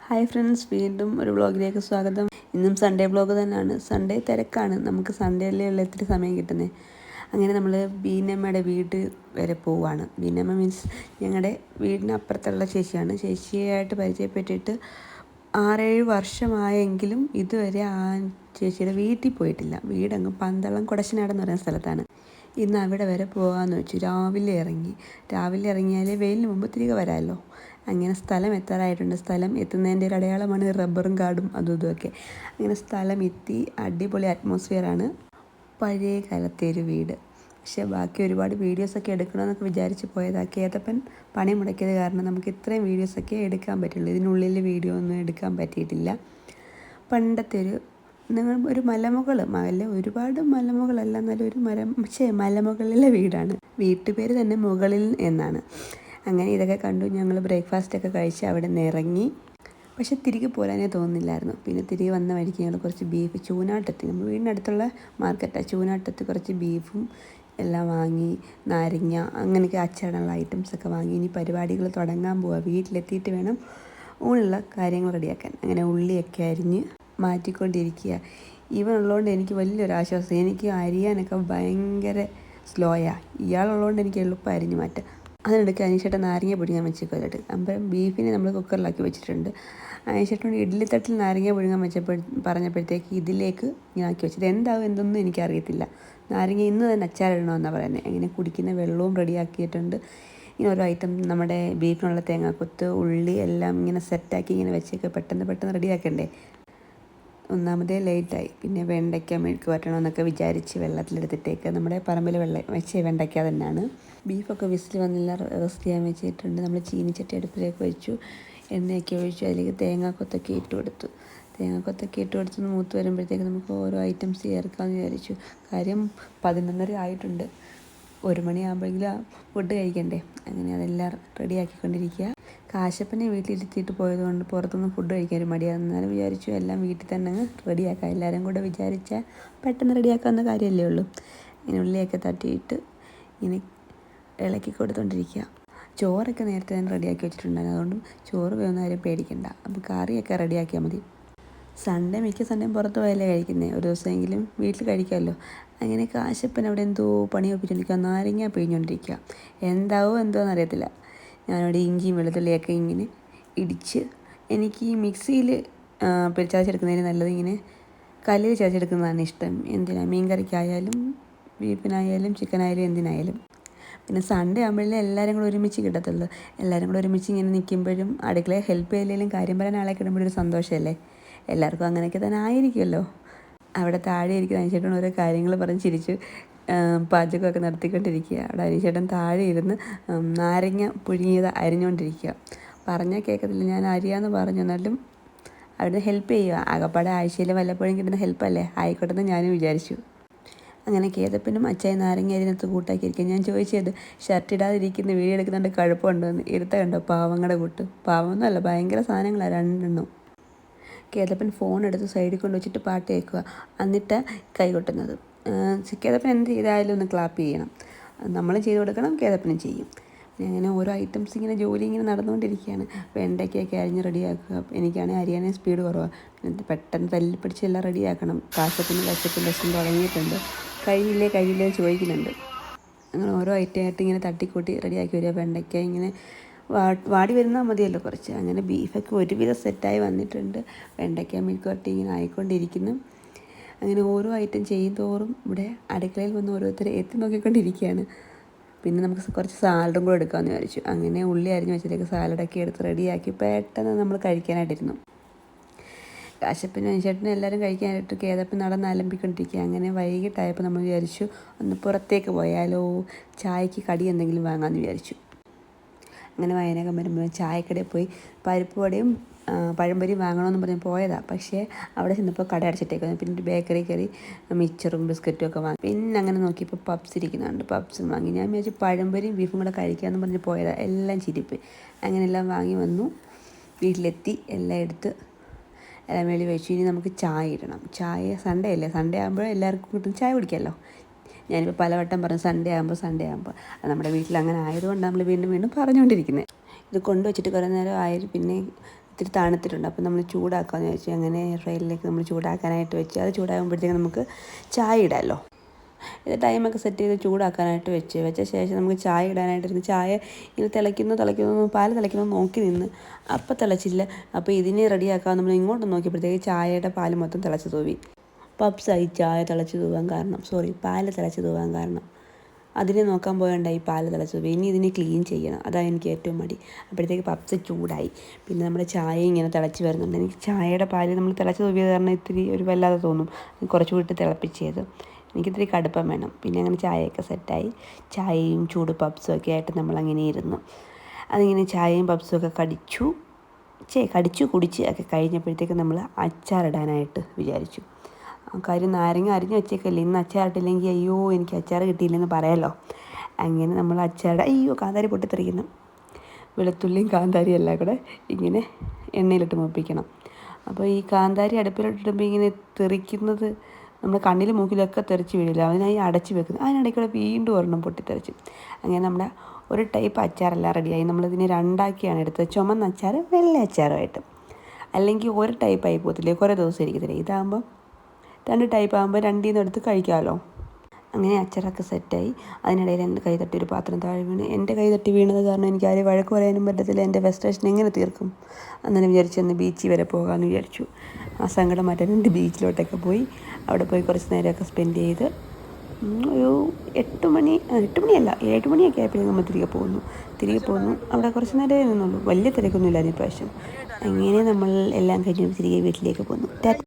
Hi friends, വീണ്ടും ഒരു വ്ളോഗിലേക്ക് സ്വാഗതം. ഇന്നും സൺഡേ വ്ളോഗ് തന്നെയാണ്. സൺഡേ തിരക്കാണ്, നമുക്ക് സൺഡേയിലേ ഉള്ള ഇത്തിരി സമയം കിട്ടുന്നത്. അങ്ങനെ നമ്മൾ ബീനമ്മയുടെ വീട് വരെ പോവുകയാണ്. ബീനമ്മ മീൻസ് ഞങ്ങളുടെ വീടിനപ്പുറത്തുള്ള ചേച്ചിയാണ്. ചേച്ചിയായിട്ട് പരിചയപ്പെട്ടിട്ട് 6-7 വർഷമായെങ്കിലും ഇതുവരെ ആ ചേച്ചിയുടെ വീട്ടിൽ പോയിട്ടില്ല. വീടങ്ങ് പന്തളം കൊടശനാടെന്ന് പറയുന്ന സ്ഥലത്താണ്. ഇന്ന് അവിടെ വരെ പോകാമെന്ന് വെച്ചു. രാവിലെ ഇറങ്ങിയാലേ വെയിലിന് മുമ്പ് തിരികെ വരാമല്ലോ. അങ്ങനെ സ്ഥലം എത്താറായിട്ടുണ്ട്. സ്ഥലം എത്തുന്നതിൻ്റെ ഒരു അടയാളമാണ് റബ്ബറും കാടും അതും ഇതുമൊക്കെ. അങ്ങനെ സ്ഥലം എത്തി. അടിപൊളി അറ്റ്മോസ്ഫിയറാണ്. പഴയ കാലത്തെ ഒരു വീട്. പക്ഷേ ബാക്കി ഒരുപാട് വീഡിയോസൊക്കെ എടുക്കണമെന്നൊക്കെ വിചാരിച്ച് പോയതാണ്. കേതപ്പൻ പണി മുടക്കിയത് കാരണം നമുക്ക് ഇത്രയും വീഡിയോസൊക്കെ എടുക്കാൻ പറ്റുള്ളൂ. ഇതിനുള്ളിൽ വീഡിയോ ഒന്നും എടുക്കാൻ പറ്റിയിട്ടില്ല. പണ്ടത്തെ ഒരു മലമുകൾ ഒരുപാട് മലമുകളല്ല, എന്നാലും ഒരു മലമുകളിലെ വീടാണ്. വീട്ടുപേര് തന്നെ മുകളിൽ എന്നാണ്. അങ്ങനെ ഇതൊക്കെ കണ്ടു. ഞങ്ങൾ ബ്രേക്ക്ഫാസ്റ്റൊക്കെ കഴിച്ച് അവിടെ നിന്ന് ഇറങ്ങി. പക്ഷെ തിരികെ പോരാനേ തോന്നുന്നില്ലായിരുന്നു. പിന്നെ തിരികെ വന്ന വഴിക്ക് ഞങ്ങൾ കുറച്ച് ബീഫ് ചൂനാട്ടത്തി, നമ്മൾ വീടിനടുത്തുള്ള മാർക്കറ്റാണ്, ചൂനാട്ടത്ത് കുറച്ച് ബീഫും എല്ലാം വാങ്ങി, നാരങ്ങ അങ്ങനെയൊക്കെ അച്ചാറുള്ള ഐറ്റംസൊക്കെ വാങ്ങി. ഇനി പരിപാടികൾ തുടങ്ങാൻ പോവുക. വീട്ടിലെത്തിയിട്ട് വേണം ഊണുള്ള കാര്യങ്ങൾ റെഡിയാക്കാൻ. അങ്ങനെ ഉള്ളിയൊക്കെ അരിഞ്ഞ് മാറ്റിക്കൊണ്ടിരിക്കുക. ഇവനുള്ളതുകൊണ്ട് എനിക്ക് വലിയൊരു ആശ്വാസം. എനിക്ക് അരിയാനൊക്കെ ഭയങ്കര സ്ലോയാണ്. ഇയാളുള്ളതുകൊണ്ട് എനിക്ക് എളുപ്പം അരിഞ്ഞ് മാറ്റാം. അതിനിടയ്ക്ക് അനീഷേട്ടൻ നാരങ്ങ പുഴുങ്ങാൻ വെച്ചിട്ട് അപ്പം ബീഫിനെ നമ്മൾ കുക്കറിലാക്കി വെച്ചിട്ടുണ്ട്. അനീഷേട്ടനോട് ഇഡ്ഡലി തട്ടിൽ നാരങ്ങ പുഴുങ്ങാൻ പറഞ്ഞപ്പോഴത്തേക്ക് ഇതിലേക്ക് ഞാൻ ആക്കി വെച്ചത്. എന്താവും എന്തൊന്നും എനിക്കറിയത്തില്ല. നാരങ്ങ ഇന്ന് തന്നെ അച്ചാറിടണമെന്നാണ് പറയുന്നത്. അങ്ങനെ കുടിക്കുന്ന വെള്ളവും റെഡിയാക്കിയിട്ടുണ്ട്. ഇങ്ങനെ ഓരോ ഐറ്റം നമ്മുടെ ബീഫിനുള്ള തേങ്ങാക്കൊത്ത്, ഉള്ളി എല്ലാം ഇങ്ങനെ സെറ്റാക്കി ഇങ്ങനെ വെച്ചൊക്കെ പെട്ടെന്ന് റെഡിയാക്കണ്ടേ. ഒന്നാമതേ ലേറ്റായി. പിന്നെ വെണ്ടയ്ക്ക മെഴുക്ക് വരട്ടണമെന്നൊക്കെ വിചാരിച്ച് വെള്ളത്തിലെടുത്തിട്ടേക്ക് നമ്മുടെ പറമ്പിൽ വെണ്ടയ്ക്ക തന്നെയാണ്. ബീഫൊക്കെ വിസിൽ വന്നില്ല, റെസ്റ്റ് ചെയ്യാൻ വെച്ചിട്ടുണ്ട്. നമ്മൾ ചീനിച്ചട്ടി അടുപ്പിലേക്ക് വെച്ചു, എണ്ണയൊക്കെ ഒഴിച്ചു, അതിലേക്ക് തേങ്ങാക്കൊത്തൊക്കെ ഇട്ട് കൊടുത്ത് മൂത്ത് വരുമ്പോഴത്തേക്ക് നമുക്ക് ഓരോ ഐറ്റംസ് ചേർക്കാമെന്ന് വിചാരിച്ചു. കാര്യം 11:30 ആയിട്ടുണ്ട്. 1 മണിയാകുമ്പോഴെങ്കിലും ഫുഡ് കഴിക്കണ്ടേ. അങ്ങനെ അതെല്ലാം റെഡിയാക്കിക്കൊണ്ടിരിക്കുക. കാശപ്പനെ വീട്ടിലിരുത്തിയിട്ട് പോയതുകൊണ്ട് പുറത്തുനിന്ന് ഫുഡ് കഴിക്കാൻ ഒരു മടിയാണ്. എന്നാലും വിചാരിച്ചു എല്ലാം വീട്ടിൽ തന്നെ അങ്ങ് റെഡിയാക്കാം. എല്ലാവരും കൂടെ വിചാരിച്ചാൽ പെട്ടെന്ന് റെഡിയാക്കാവുന്ന കാര്യമല്ലേ ഉള്ളൂ. ഇങ്ങനെ ഉള്ളിയൊക്കെ തട്ടിയിട്ട് ഇങ്ങനെ ഇളക്കി കൊടുത്തുകൊണ്ടിരിക്കുക. ചോറൊക്കെ നേരത്തെ തന്നെ റെഡിയാക്കി വെച്ചിട്ടുണ്ടായിരുന്നു. അതുകൊണ്ടും ചോറ് വേവുന്ന കാര്യം പേടിക്കണ്ട. അപ്പോൾ കറിയൊക്കെ റെഡിയാക്കിയാൽ മതി. മിക്ക സൺഡേയും പുറത്ത് പോയല്ലേ കഴിക്കുന്നത്. ഒരു ദിവസമെങ്കിലും വീട്ടിൽ കഴിക്കാമല്ലോ. അങ്ങനെ കാശപ്പൻ അവിടെ എന്തോ പണി ഒപ്പിച്ചുകൊണ്ടിരിക്കുക. നാരങ്ങ പിഴിഞ്ഞുകൊണ്ടിരിക്കുക. എന്തോന്ന് അറിയത്തില്ല. ഞാനവിടെ ഇഞ്ചിയും വെളുത്തുള്ളിയൊക്കെ ഇങ്ങനെ ഇടിച്ച്, എനിക്ക് ഈ മിക്സിയിൽ ചതച്ചെടുക്കുന്നതിന് നല്ലത് ഇങ്ങനെ കല്ലിൽ ചതച്ചെടുക്കുന്നതാണ് ഇഷ്ടം. മീൻ കറിക്കായാലും ബീഫിനായാലും ചിക്കനായാലും എന്തിനായാലും. പിന്നെ സൺഡേ ആകുമ്പോഴേ എല്ലാവരും കൂടെ ഒരുമിച്ച് കിട്ടത്തുള്ളൂ. എല്ലാവരും കൂടെ ഒരുമിച്ച് ഇങ്ങനെ നിൽക്കുമ്പോഴും അടുക്കളയിൽ ഹെൽപ്പ് ചെയ്തില്ലെങ്കിലും കാര്യം പറയാൻ ആളെ കിട്ടുമ്പോഴൊരു സന്തോഷമല്ലേ. എല്ലാവർക്കും അങ്ങനെയൊക്കെ തന്നെ ആയിരിക്കുമല്ലോ. അവിടെ താഴെ ഇരിക്കുന്ന അനീഷേട്ടൻ ഓരോ കാര്യങ്ങൾ പറഞ്ഞ് ചിരിച്ചു പാചകമൊക്കെ നടത്തിക്കൊണ്ടിരിക്കുക. അവിടെ അനീഷേട്ടൻ താഴെ ഇരുന്ന് നാരങ്ങ പുഴുങ്ങിയത് അരിഞ്ഞുകൊണ്ടിരിക്കുക. പറഞ്ഞാൽ കേൾക്കത്തില്ല. ഞാൻ അരിയാന്ന് പറഞ്ഞു, എന്നാലും അവിടെ ഹെൽപ്പ് ചെയ്യുക. ആകപ്പാടെ ആഴ്ചയിൽ വല്ലപ്പോഴും കിട്ടുന്ന ഹെൽപ്പല്ലേ, ആയിക്കോട്ടെന്ന് ഞാനും വിചാരിച്ചു. അങ്ങനെ കേതപ്പനും അച്ചായി നാരങ്ങ അതിനകത്ത് കൂട്ടാക്കിയിരിക്കുക. ഞാൻ ചോദിച്ചത് ഷർട്ട് ഇടാതിരിക്കുന്ന വീഡിയോ എടുക്കുന്നുണ്ട് കുഴപ്പമുണ്ടോ എന്ന്. കണ്ടോ പാവങ്ങളുടെ കൂട്ട്. പാവമൊന്നുമല്ല, ഭയങ്കര സാധനങ്ങളാണ് രണ്ടെണ്ണം. കേതപ്പൻ ഫോൺ എടുത്ത് സൈഡിൽ കൊണ്ട് വെച്ചിട്ട് പാട്ട് കേൾക്കുക, എന്നിട്ട് കൈ കൊട്ടുന്നത്. കേതപ്പൻ എന്ത് ചെയ്തായാലും ഒന്ന് ക്ലാപ്പ് ചെയ്യണം. നമ്മൾ ചെയ്ത് കൊടുക്കണം, കേതപ്പനും ചെയ്യും. അങ്ങനെ ഓരോ ഐറ്റംസ് ഇങ്ങനെ ജോലി ഇങ്ങനെ നടന്നുകൊണ്ടിരിക്കുകയാണ്. വെണ്ടയ്ക്കൊക്കെ അരിഞ്ഞ് റെഡിയാക്കുക. എനിക്കാണെങ്കിൽ അരിയാനേ സ്പീഡ് കുറവാണ്. പെട്ടെന്ന് തല്ലിപ്പിടിച്ച് എല്ലാം റെഡിയാക്കണം. കാശത്തിന് വിശം തുടങ്ങിയിട്ടുണ്ട്. കഴിയില്ലേ ചോദിക്കുന്നുണ്ട്. അങ്ങനെ ഓരോ ഐറ്റമായിട്ട് ഇങ്ങനെ തട്ടിക്കൂട്ടി റെഡിയാക്കി വരിക. വെണ്ടയ്ക്ക ഇങ്ങനെ വാടി വരുന്നാൽ മതിയല്ലോ കുറച്ച്. അങ്ങനെ ബീഫൊക്കെ ഒരുവിധം സെറ്റായി വന്നിട്ടുണ്ട്. വെണ്ടയ്ക്ക മെഴുക്ക് വരട്ടി ഇങ്ങനെ ആയിക്കൊണ്ടിരിക്കുന്നു. അങ്ങനെ ഓരോ ഐറ്റം ചെയ്യും തോറും ഇവിടെ അടുക്കളയിൽ വന്ന് ഓരോരുത്തരെ എത്തി നോക്കിക്കൊണ്ടിരിക്കുകയാണ്. പിന്നെ നമുക്ക് കുറച്ച് സാലഡും കൂടെ എടുക്കാമെന്ന് വിചാരിച്ചു. അങ്ങനെ ഉള്ളി അരിഞ്ഞ് വെച്ചിട്ടേക്ക് സാലഡൊക്കെ എടുത്ത് റെഡിയാക്കി പെട്ടെന്ന് നമ്മൾ കഴിക്കാനായിട്ടിരുന്നു. കാശപ്പനും അനീഷേട്ടനും എല്ലാവരും കഴിക്കാനായിട്ട് കേതപ്പൻ നടന്ന് അലമ്പിക്കൊണ്ടിരിക്കുക. അങ്ങനെ വൈകിട്ടായപ്പോൾ നമ്മൾ വിചാരിച്ചു ഒന്ന് പുറത്തേക്ക് പോയാലോ, ചായക്ക് കടി എന്തെങ്കിലും വാങ്ങാമെന്ന് വിചാരിച്ചു. അങ്ങനെ വയനകം വരുമ്പോൾ ചായക്കടയിൽ പോയി പരിപ്പ് വടയും പഴംപൊരിയും വാങ്ങണമെന്ന് പറഞ്ഞ് പോയതാണ്. പക്ഷേ അവിടെ ചെന്നപ്പോൾ കട അടച്ചിട്ടേക്കുന്നു. പിന്നെ ഒരു ബേക്കറി കയറി മിച്ചറും ബിസ്ക്കറ്റും ഒക്കെ വാങ്ങി. പിന്നെ അങ്ങനെ നോക്കിയപ്പോൾ പപ്സ് ഇരിക്കുന്നുണ്ട്. പപ്സും വാങ്ങി. ഞാൻ വിചാരിച്ചു പഴംപൊരിയും ബീഫും കൂടെ കഴിക്കാമെന്ന് പറഞ്ഞ് പോയതാണ്. എല്ലാം ചിരിപ്പ്. അങ്ങനെ എല്ലാം വാങ്ങി വന്നു. വീട്ടിലെത്തി എല്ലാം എടുത്ത് എല്ലാം വെളി വെച്ചു. ഇനി നമുക്ക് ചായ ഇടണം. സൺഡേ അല്ലേ, സൺഡേ ആകുമ്പോൾ എല്ലാവർക്കും കിട്ടും ചായ കുടിക്കാമല്ലോ. ഞാനിപ്പോൾ പലവട്ടം പറഞ്ഞു സൺഡേ ആകുമ്പോൾ അത് നമ്മുടെ വീട്ടിൽ അങ്ങനെ ആയതുകൊണ്ട് നമ്മൾ വീണ്ടും പറഞ്ഞുകൊണ്ടിരിക്കുന്നത്. ഇത് കൊണ്ടുവച്ചിട്ട് കുറേ നേരം ആയി. പിന്നെ ഇത്തിരി തണുത്തിട്ടുണ്ട്. അപ്പോൾ നമ്മൾ ചൂടാക്കാമെന്ന് വെച്ചു. അങ്ങനെ ഫ്രൈഡിലേക്ക് നമ്മൾ ചൂടാക്കാനായിട്ട് വെച്ച് അത് ചൂടാകുമ്പോഴത്തേക്കും നമുക്ക് ചായ ഇടാമല്ലോ. ഇത് ടൈമൊക്കെ സെറ്റ് ചെയ്ത് ചൂടാക്കാനായിട്ട് വെച്ച ശേഷം നമുക്ക് ചായ ഇടാനായിട്ടിരുന്ന് ചായ ഇങ്ങനെ തിളയ്ക്കുന്നു പാൽ തിളയ്ക്കുന്നു നോക്കി നിന്ന് അപ്പം തിളച്ചില്ല. അപ്പോൾ ഇതിനെ റെഡിയാക്കാൻ നമ്മൾ ഇങ്ങോട്ട് നോക്കിയപ്പോഴത്തേക്ക് ചായയുടെ പാൽ മൊത്തം തിളച്ച് തൂവി. പപ്സായി ചായ തിളച്ച് തൂവാൻ കാരണം, പാൽ തിളച്ച് തൂവാൻ കാരണം. അതിനെ നോക്കാൻ പോയണ്ടായി പാൽ തിളച്ച് തൂവി. ഇനി ഇതിനെ ക്ലീൻ ചെയ്യണം, അതാണ് എനിക്ക് ഏറ്റവും മടി. അപ്പോഴത്തേക്ക് പപ്സ് ചൂടായി. പിന്നെ നമ്മുടെ ചായ ഇങ്ങനെ തിളച്ച് വരുന്നുണ്ട്. എനിക്ക് ചായയുടെ പാൽ നമ്മൾ തിളച്ച് തൂവിയത് കാരണം ഇത്തിരി ഒരു വല്ലാതെ തോന്നും. കുറച്ചുകൂടി തിളപ്പിച്ചത് എനിക്കിത്തിരി കടുപ്പം വേണം. പിന്നെ അങ്ങനെ ചായയൊക്കെ സെറ്റായി. ചായയും ചൂട് പപ്സും ഒക്കെ ആയിട്ട് നമ്മളങ്ങനെ ഇരുന്നു. അതിങ്ങനെ ചായയും പപ്സും ഒക്കെ കടിച്ചു കുടിച്ച് ഒക്കെ കഴിഞ്ഞപ്പോഴത്തേക്ക് നമ്മൾ അച്ചാറിടാനായിട്ട് വിചാരിച്ചു. കാര്യം നാരങ്ങ അരിഞ്ഞ് വെച്ചേക്കല്ലേ, ഇന്ന് അച്ചാറിട്ടില്ലെങ്കിൽ അയ്യോ എനിക്ക് അച്ചാർ കിട്ടിയില്ലെന്ന് പറയാമല്ലോ. അങ്ങനെ നമ്മൾ കാന്താരി പൊട്ടിത്തെറിക്കുന്നു. വെളുത്തുള്ളിയും കാന്താരിയും എല്ലാം കൂടെ ഇങ്ങനെ എണ്ണയിലിട്ട് മൂപ്പിക്കണം. അപ്പോൾ ഈ കാന്താരി അടുപ്പിലിട്ടിടുമ്പോൾ ഇങ്ങനെ തെറിക്കുന്നത് നമ്മുടെ കണ്ണിൽ മൂക്കിലൊക്കെ തെറിച്ച് വീഴില്ല. അതിനായി അടച്ച് വെക്കുന്നത്. അതിനിടയ്ക്കൂടെ വീണ്ടും ഒരെണ്ണം പൊട്ടിത്തെറിച്ചു. അങ്ങനെ നമ്മുടെ ഒരു ടൈപ്പ് അച്ചാറെല്ലാം റെഡിയായി. നമ്മളിതിനെ രണ്ടാക്കിയാണ് എടുത്തത്, ചുമന്ന അച്ചാർ വെള്ള അച്ചാറുമായിട്ട്. അല്ലെങ്കിൽ ഒരു ടൈപ്പായി പോകത്തില്ലേ, കുറേ ദിവസം ഇരിക്കത്തില്ലേ. ഇതാകുമ്പോൾ 2 ടൈപ്പ് ആകുമ്പോൾ 2 എടുത്ത് കഴിക്കാമല്ലോ. അങ്ങനെ അച്ചാറൊക്കെ സെറ്റായി. അതിനിടയിൽ എൻ്റെ കൈ തട്ടി ഒരു പാത്രം താഴെ വീണ്. എൻ്റെ കൈ തട്ടി വീണത് കാരണം എനിക്ക് ആരെയും വഴക്ക് പറയാനും പറ്റത്തില്ല. എൻ്റെ ഫ്രസ്ട്രേഷൻ എങ്ങനെ തീർക്കും? അങ്ങനെ വിചാരിച്ചു ഒന്ന് ബീച്ചിൽ വരെ പോകാമെന്ന് വിചാരിച്ചു. ആ സങ്കടം മാറ്റാൻ വേണ്ടി ബീച്ചിലോട്ടൊക്കെ പോയി. അവിടെ പോയി കുറച്ച് നേരമൊക്കെ സ്പെൻഡ് ചെയ്ത് ഒരു 8 മണിയല്ല 7 മണിയൊക്കെ ആയപ്പോഴേക്കും നമ്മൾ തിരികെ പോന്നു. അവിടെ കുറച്ച് നേരമേ നിന്നുള്ളൂ. വലിയ തിരക്കൊന്നും ഇല്ലായിരുന്നു ഇപ്രാവശ്യം. അങ്ങനെ നമ്മൾ എല്ലാം കഴിഞ്ഞ് തിരികെ വീട്ടിലേക്ക് പോന്നു.